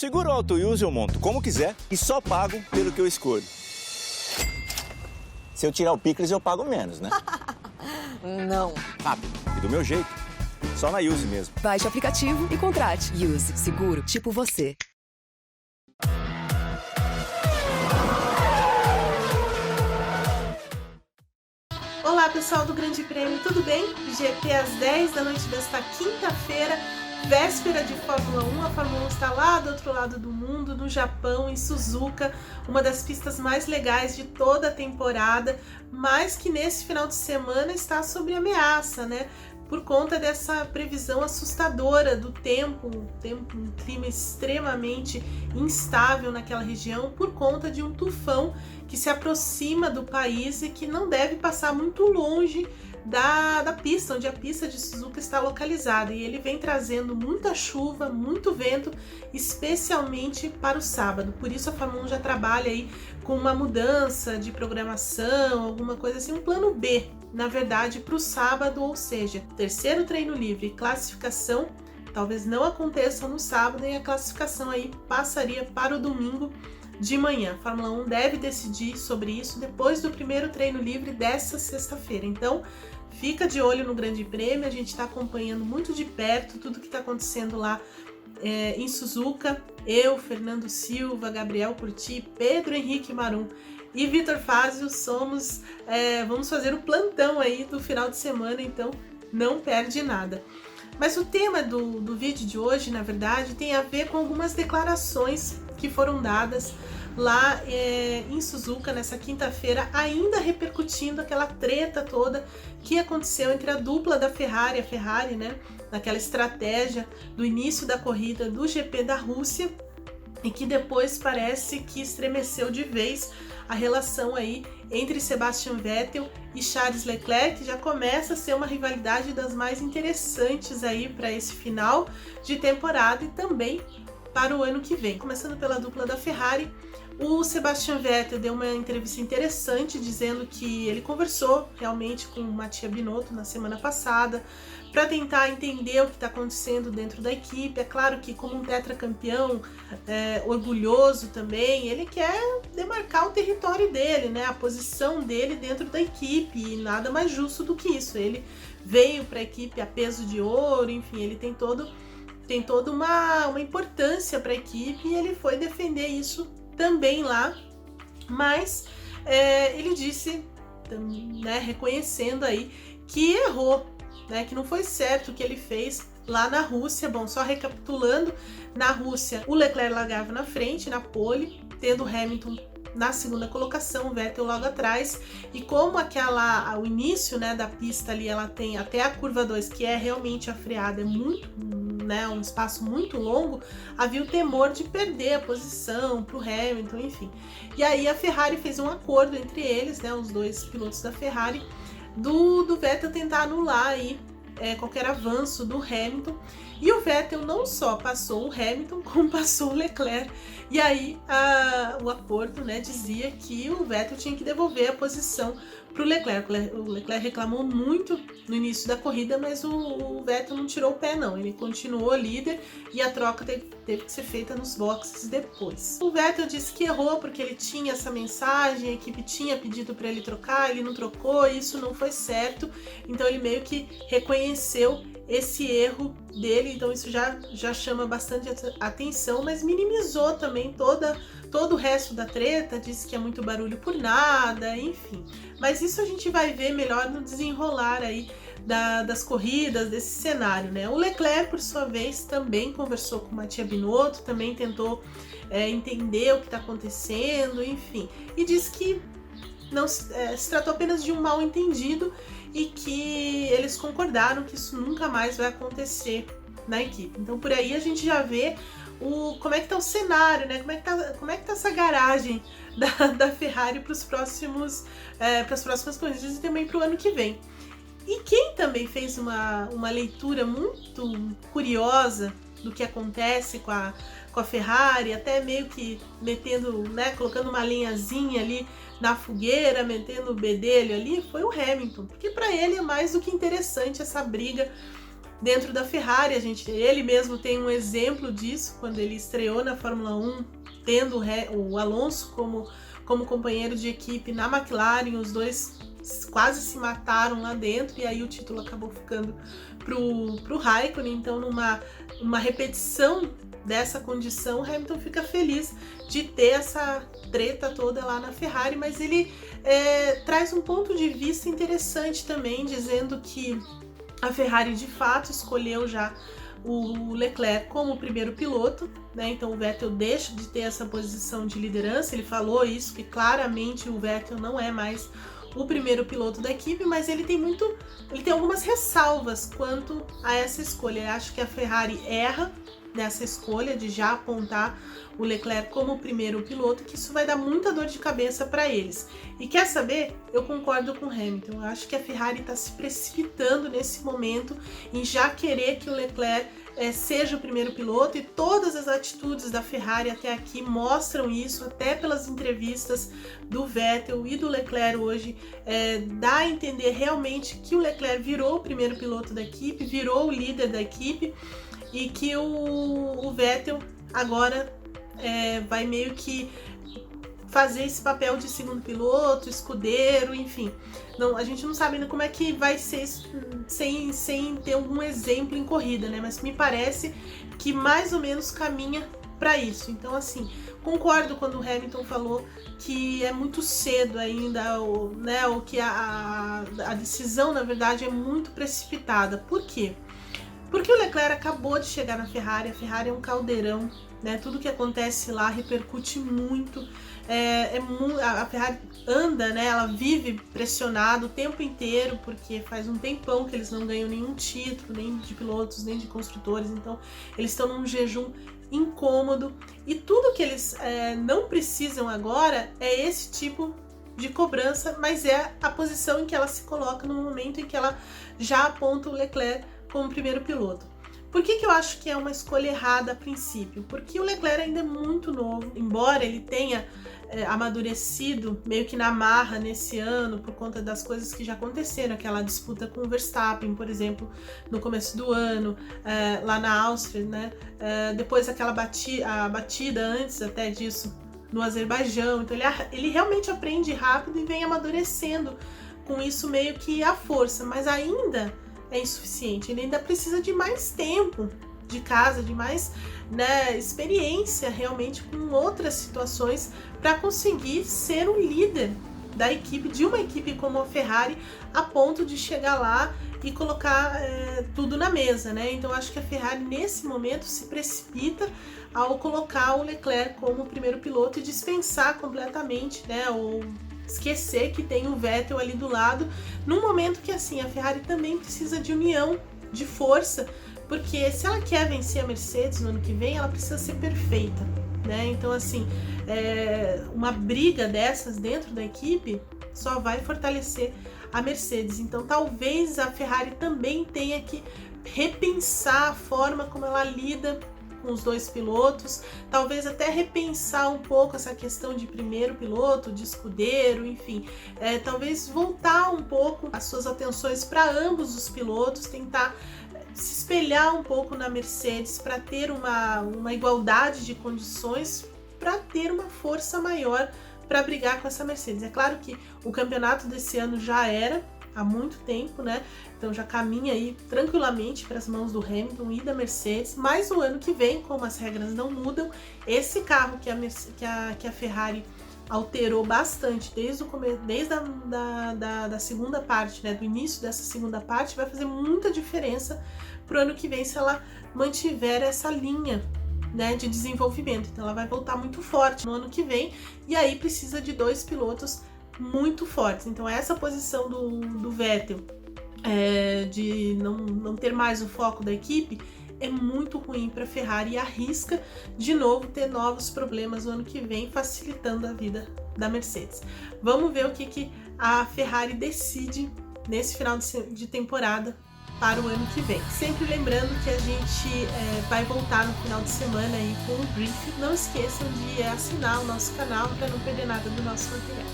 Seguro Auto Use eu monto como quiser e só pago pelo que eu escolho. Se eu tirar o picles, eu pago menos, né? Não. Rápido e do meu jeito. Só na Use mesmo. Baixe o aplicativo e contrate. Use. Seguro tipo você. Olá pessoal do Grande Prêmio, tudo bem? GP às 10 da noite desta quinta-feira, véspera de Fórmula 1. A Fórmula 1 está lá do outro lado do mundo, no Japão, em Suzuka, uma das pistas mais legais de toda a temporada, mas que nesse final de semana está sob ameaça, né? Por conta dessa previsão assustadora do tempo, um clima extremamente instável naquela região, por conta de um tufão que se aproxima do país e que não deve passar muito longe da pista, onde a pista de Suzuka está localizada. E ele vem trazendo muita chuva, muito vento, especialmente para o sábado. Por isso a Fórmula 1 já trabalha aí com uma mudança de programação, alguma coisa assim, um plano B, na verdade, para o sábado, ou seja, terceiro treino livre e classificação talvez não aconteça no sábado e a classificação aí passaria para o domingo de manhã. A Fórmula 1 deve decidir sobre isso depois do primeiro treino livre dessa sexta-feira. Então, fica de olho no Grande Prêmio, a gente está acompanhando muito de perto tudo que está acontecendo lá em Suzuka. Eu, Fernando Silva, Gabriel Curti, Pedro Henrique Marum e Vitor Fázio vamos fazer o plantão aí do final de semana, então não perde nada. Mas o tema do vídeo de hoje, na verdade, tem a ver com algumas declarações que foram dadas lá em Suzuka nessa quinta-feira, ainda repercutindo aquela treta toda que aconteceu entre a dupla da Ferrari, a Ferrari, né, naquela estratégia do início da corrida do GP da Rússia, e que depois parece que estremeceu de vez a relação aí entre Sebastian Vettel e Charles Leclerc, que já começa a ser uma rivalidade das mais interessantes aí para esse final de temporada e também para o ano que vem. Começando pela dupla da Ferrari, o Sebastian Vettel deu uma entrevista interessante dizendo que ele conversou realmente com o Mattia Binotto na semana passada para tentar entender o que está acontecendo dentro da equipe. É claro que, como um tetracampeão orgulhoso também, ele quer demarcar o território dele, né, a posição dele dentro da equipe, e nada mais justo do que isso. Ele veio para a equipe a peso de ouro, enfim, ele tem toda uma importância para a equipe e ele foi defender isso também lá, mas ele disse, né, reconhecendo aí que errou, né, que não foi certo o que ele fez lá na Rússia. Bom, só recapitulando, na Rússia o Leclerc largava na frente, na pole, tendo Hamilton na segunda colocação, o Vettel logo atrás, e como o início, né, da pista ali, ela tem até a curva 2, que é realmente a freada, é muito, né, um espaço muito longo, havia o temor de perder a posição para o Hamilton, enfim. E aí a Ferrari fez um acordo entre eles, né, os dois pilotos da Ferrari, do Vettel tentar anular aí qualquer avanço do Hamilton, e o Vettel não só passou o Hamilton, como passou o Leclerc. E aí o acordo, né, dizia que o Vettel tinha que devolver a posição para o Leclerc. O Leclerc reclamou muito no início da corrida, mas o Vettel não tirou o pé não, ele continuou líder e a troca teve que ser feita nos boxes depois. O Vettel disse que errou porque ele tinha essa mensagem, a equipe tinha pedido para ele trocar, ele não trocou, isso não foi certo, então ele meio que reconheceu esse erro dele, então isso já chama bastante atenção, mas minimizou também todo o resto da treta, disse que é muito barulho por nada, enfim. Mas isso a gente vai ver melhor no desenrolar aí das corridas, desse cenário, né? O Leclerc, por sua vez, também conversou com o Mattia Binotto, também tentou entender o que está acontecendo, enfim, e disse que não se tratou apenas de um mal entendido e que eles concordaram que isso nunca mais vai acontecer na equipe. Então por aí a gente já vê como é que tá o cenário, né? Como é que tá essa garagem da Ferrari para as próximas corridas e também para o ano que vem. E quem também fez uma leitura muito curiosa do que acontece com a Ferrari, até meio que metendo, né, colocando uma linhazinha ali na fogueira, metendo o bedelho ali, foi o Hamilton, porque para ele é mais do que interessante essa briga dentro da Ferrari. Ele mesmo tem um exemplo disso, quando ele estreou na Fórmula 1, tendo o Alonso como companheiro de equipe na McLaren. Os dois quase se mataram lá dentro, e aí o título acabou ficando pro Raikkonen. Então, numa repetição dessa condição, o Hamilton fica feliz de ter essa treta toda lá na Ferrari, mas ele traz um ponto de vista interessante também, dizendo que a Ferrari de fato escolheu já o Leclerc como primeiro piloto, né? Então o Vettel deixa de ter essa posição de liderança. Ele falou isso, que claramente o Vettel não é mais o primeiro piloto da equipe, mas ele tem algumas ressalvas quanto a essa escolha. Eu acho que a Ferrari erra nessa escolha de já apontar o Leclerc como o primeiro piloto, que isso vai dar muita dor de cabeça para eles. E quer saber? Eu concordo com o Hamilton. Eu acho que a Ferrari está se precipitando nesse momento em já querer que o Leclerc seja o primeiro piloto, e todas as atitudes da Ferrari até aqui mostram isso, até pelas entrevistas do Vettel e do Leclerc hoje, dá a entender realmente que o Leclerc virou o primeiro piloto da equipe, virou o líder da equipe, e que o Vettel agora vai meio que fazer esse papel de segundo piloto, escudeiro, enfim. Não, a gente não sabe ainda como é que vai ser isso sem ter algum exemplo em corrida, né? Mas me parece que mais ou menos caminha para isso. Então, assim, concordo quando o Hamilton falou que é muito cedo ainda, ou que a decisão, na verdade, é muito precipitada. Por quê? Porque o Leclerc acabou de chegar na Ferrari. A Ferrari é um caldeirão, né? Tudo que acontece lá repercute muito. A Ferrari anda, né? Ela vive pressionada o tempo inteiro, porque faz um tempão que eles não ganham nenhum título, nem de pilotos, nem de construtores. Então, eles estão num jejum incômodo. E tudo que eles não precisam agora é esse tipo de cobrança, mas é a posição em que ela se coloca no momento em que ela já aponta o Leclerc como primeiro piloto. Por que eu acho que é uma escolha errada a princípio? Porque o Leclerc ainda é muito novo, embora ele tenha amadurecido meio que na marra nesse ano, por conta das coisas que já aconteceram, aquela disputa com o Verstappen, por exemplo, no começo do ano, lá na Áustria, né? Depois aquela batida antes até disso, no Azerbaijão. Então ele realmente aprende rápido e vem amadurecendo com isso meio que à força, mas ainda é insuficiente. Ele ainda precisa de mais tempo de casa, de mais experiência realmente com outras situações para conseguir ser o líder da equipe, de uma equipe como a Ferrari, a ponto de chegar lá e colocar tudo na mesa, né? Então acho que a Ferrari nesse momento se precipita ao colocar o Leclerc como primeiro piloto e dispensar completamente, né? Ou esquecer que tem o Vettel ali do lado, num momento que assim a Ferrari também precisa de união, de força, porque se ela quer vencer a Mercedes no ano que vem, ela precisa ser perfeita, né? Então assim, uma briga dessas dentro da equipe só vai fortalecer a Mercedes. Então talvez a Ferrari também tenha que repensar a forma como ela lida com os dois pilotos, talvez até repensar um pouco essa questão de primeiro piloto, de escudeiro, enfim, talvez voltar um pouco as suas atenções para ambos os pilotos, tentar se espelhar um pouco na Mercedes para ter uma igualdade de condições, para ter uma força maior para brigar com essa Mercedes. É claro que o campeonato desse ano já era há muito tempo, né? Então já caminha aí tranquilamente para as mãos do Hamilton e da Mercedes, mas o ano que vem, como as regras não mudam, esse carro que a Ferrari alterou bastante desde a segunda parte, né, do início dessa segunda parte, vai fazer muita diferença pro ano que vem se ela mantiver essa linha, né, de desenvolvimento. Então ela vai voltar muito forte no ano que vem, e aí precisa de dois pilotos muito fortes. Então essa posição do Vettel de não ter mais o foco da equipe é muito ruim para a Ferrari, e arrisca de novo ter novos problemas no ano que vem, facilitando a vida da Mercedes. Vamos ver o que a Ferrari decide nesse final de temporada para o ano que vem. Sempre lembrando que a gente vai voltar no final de semana aí com o briefing. Não esqueçam de assinar o nosso canal para não perder nada do nosso material.